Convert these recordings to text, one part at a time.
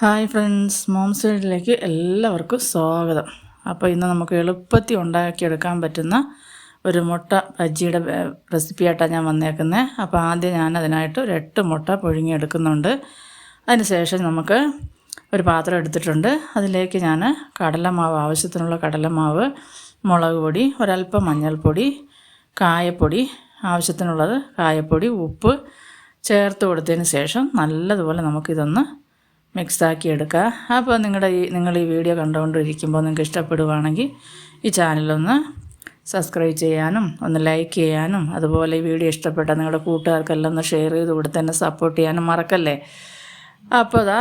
Hi friends, moms വീട്ടിലേക്ക് എല്ലാവർക്കും സ്വാഗതം. അപ്പോൾ ഇന്ന് നമുക്ക് എളുപ്പത്തിൽ ഉണ്ടാക്കിയെടുക്കാൻ പറ്റുന്ന ഒരു മുട്ട ബജ്ജിയുടെ റെസിപ്പിയായിട്ടാണ് ഞാൻ വന്നേക്കുന്നത്. അപ്പോൾ ആദ്യം ഞാൻ അതിനായിട്ട് ഒരു 8 മുട്ട പുഴുങ്ങിയെടുക്കുന്നുണ്ട്. അതിനുശേഷം നമുക്ക് ഒരു പാത്രം എടുത്തിട്ടുണ്ട്. അതിലേക്ക് ഞാൻ കടലമാവ്, ആവശ്യത്തിനുള്ള കടലമാവ്, മുളക് പൊടി, ഒരല്പം മഞ്ഞൾപ്പൊടി, കായപ്പൊടി, ആവശ്യത്തിനുള്ളത് കായപ്പൊടി, ഉപ്പ് ചേർത്ത് കൊടുത്തതിന് ശേഷം നല്ലതുപോലെ നമുക്കിതൊന്ന് മിക്സാക്കി എടുക്കുക. അപ്പോൾ നിങ്ങൾ ഈ വീഡിയോ കണ്ടുകൊണ്ടിരിക്കുമ്പോൾ നിങ്ങൾക്ക് ഇഷ്ടപ്പെടുവാണെങ്കിൽ ഈ ചാനലൊന്ന് സബ്സ്ക്രൈബ് ചെയ്യാനും ഒന്ന് ലൈക്ക് ചെയ്യാനും അതുപോലെ ഈ വീഡിയോ ഇഷ്ടപ്പെട്ടാൽ നിങ്ങളുടെ കൂട്ടുകാർക്കെല്ലാം ഒന്ന് ഷെയർ ചെയ്ത് കൊടുത്ത് തന്നെ സപ്പോർട്ട് ചെയ്യാനും മറക്കല്ലേ. അപ്പോൾ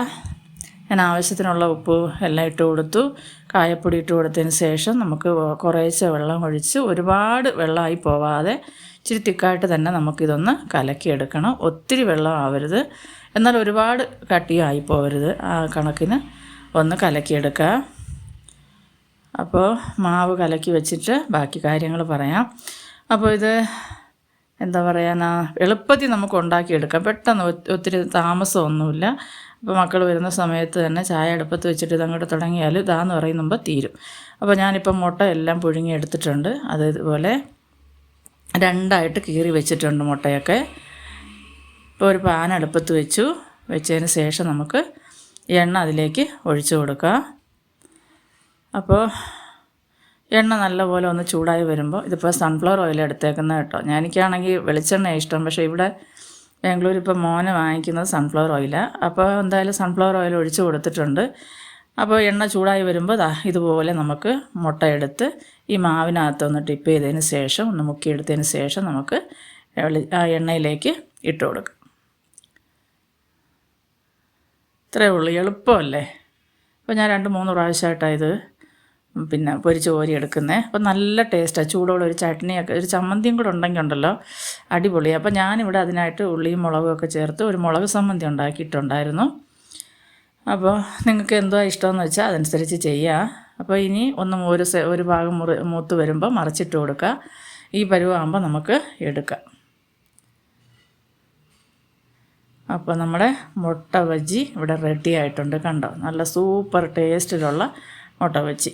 ഞാൻ ആവശ്യത്തിനുള്ള ഉപ്പ് എല്ലാം ഇട്ട് കൊടുത്തു, കായപ്പൊടി ഇട്ട് കൊടുത്തതിന് ശേഷം നമുക്ക് കുറേശ്ശെ വെള്ളം ഒഴിച്ച് ഒരുപാട് വെള്ളമായി പോവാതെ ഇച്ചിരി തിക്കായിട്ട് തന്നെ നമുക്കിതൊന്ന് കലക്കിയെടുക്കണം. ഒത്തിരി വെള്ളം ആവരുത്, എന്നാൽ ഒരുപാട് കട്ടിയായി പോകരുത്. ആ കണക്കിന് ഒന്ന് കലക്കിയെടുക്കുക. അപ്പോൾ മാവ് കലക്കി വെച്ചിട്ട് ബാക്കി കാര്യങ്ങൾ പറയാം. അപ്പോൾ ഇത് എന്താ പറയാനാ, എളുപ്പത്തിൽ നമുക്ക് ഉണ്ടാക്കിയെടുക്കാം. പെട്ടെന്ന് ഒത്തിരി താമസമൊന്നുമില്ല. അപ്പോൾ മക്കൾ വരുന്ന സമയത്ത് തന്നെ ചായ അടുപ്പത്ത് വെച്ചിട്ട് ഇതങ്ങോട്ട് തുടങ്ങിയാൽ ഇതാന്ന് പറയുമ്പോൾ തീരും. അപ്പോൾ ഞാനിപ്പം മുട്ട എല്ലാം പുഴുങ്ങി എടുത്തിട്ടുണ്ട്. അത് ഇതുപോലെ 2ആയിട്ട് കീറി വെച്ചിട്ടുണ്ട് മുട്ടയൊക്കെ. ഇപ്പോൾ ഒരു പാൻ അടുപ്പത്ത് വെച്ചതിന് ശേഷം നമുക്ക് എണ്ണ അതിലേക്ക് ഒഴിച്ചു കൊടുക്കുക. അപ്പോൾ എണ്ണ നല്ലപോലെ ഒന്ന് ചൂടായി വരുമ്പോൾ, ഇതിപ്പോൾ സൺഫ്ലവർ ഓയിൽ എടുത്തേക്കുന്നത് കേട്ടോ. എനിക്കാണെങ്കിൽ വെളിച്ചെണ്ണ ഇഷ്ടം, പക്ഷേ ഇവിടെ ബാംഗ്ലൂർ ഇപ്പോൾ മോനെ വാങ്ങിക്കുന്നത് സൺഫ്ലവർ ഓയിലാണ്. അപ്പോൾ എന്തായാലും സൺഫ്ലവർ ഓയിൽ ഒഴിച്ച് കൊടുത്തിട്ടുണ്ട്. അപ്പോൾ എണ്ണ ചൂടായി വരുമ്പോൾ ഇതുപോലെ നമുക്ക് മുട്ട എടുത്ത് ഈ മാവിനകത്തൊന്ന് ടിപ്പ് ചെയ്തതിന് ശേഷം ഒന്ന് മുക്കിയെടുത്തതിന് ശേഷം നമുക്ക് ആ എണ്ണയിലേക്ക് ഇട്ട് കൊടുക്കും. ഇത്രയേ ഉള്ളൂ, എളുപ്പമല്ലേ. അപ്പോൾ ഞാൻ 2-3 പ്രാവശ്യമായിട്ടാണ് ഇത് പൊരിച്ച് കോരി എടുക്കുന്നത്. അപ്പോൾ നല്ല ടേസ്റ്റാണ്. ചൂടോടെ ഒരു ചട്നിയൊക്കെ, ഒരു ചമ്മന്തിയും കൂടെ ഉണ്ടെങ്കിൽ ഉണ്ടല്ലോ അടിപൊളിയാണ്. അപ്പോൾ ഞാനിവിടെ അതിനായിട്ട് ഉള്ളിയും മുളകും ഒക്കെ ചേർത്ത് ഒരു മുളക് ചമ്മന്തി ഉണ്ടാക്കിയിട്ടുണ്ടായിരുന്നു. അപ്പോൾ നിങ്ങൾക്ക് എന്തോ ഇഷ്ടമെന്ന് വെച്ചാൽ അതനുസരിച്ച് ചെയ്യുക. അപ്പോൾ ഇനി ഒരു ഭാഗം മൂത്ത് വരുമ്പോൾ മറിച്ചിട്ട് കൊടുക്കുക. ഈ പരുവാകുമ്പോൾ നമുക്ക് എടുക്കാം. അപ്പോൾ നമ്മുടെ മുട്ട ബജ്ജി ഇവിടെ റെഡി ആയിട്ടുണ്ട്. കണ്ടോ, നല്ല സൂപ്പർ ടേസ്റ്റിലുള്ള മുട്ട ബജ്ജി.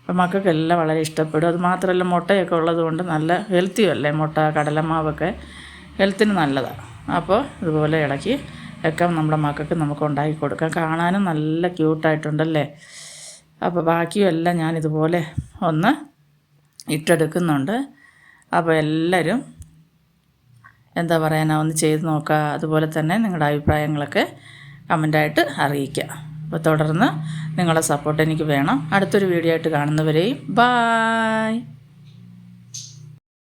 അപ്പോൾ മക്കൾക്കെല്ലാം വളരെ ഇഷ്ടപ്പെടും. അത് മാത്രമല്ല മുട്ടയൊക്കെ ഉള്ളത് കൊണ്ട് നല്ല ഹെൽത്തിയും അല്ലേ. മുട്ട, കടലമാവൊക്കെ ഹെൽത്തിന് നല്ലതാണ്. അപ്പോൾ ഇതുപോലെ ഇളക്കി ഒക്കെ നമ്മുടെ മക്കൾക്ക് നമുക്ക് ഉണ്ടാക്കി കൊടുക്കാം. കാണാനും നല്ല ക്യൂട്ടായിട്ടുണ്ടല്ലേ. അപ്പോൾ ബാക്കിയും എല്ലാം ഞാനിതുപോലെ ഒന്ന് ഇട്ടെടുക്കുന്നുണ്ട്. അപ്പോൾ എല്ലാവരും എന്താ പറയാനാ, ഒന്ന് ചെയ്ത് നോക്കുക. അതുപോലെ തന്നെ നിങ്ങളുടെ അഭിപ്രായങ്ങളൊക്കെ കമൻ്റായിട്ട് അറിയിക്കുക. അപ്പോൾ തുടർന്ന് നിങ്ങളുടെ സപ്പോർട്ട് എനിക്ക് വേണം. അടുത്തൊരു വീഡിയോ ആയിട്ട് കാണുന്നവരെയും ബായ്.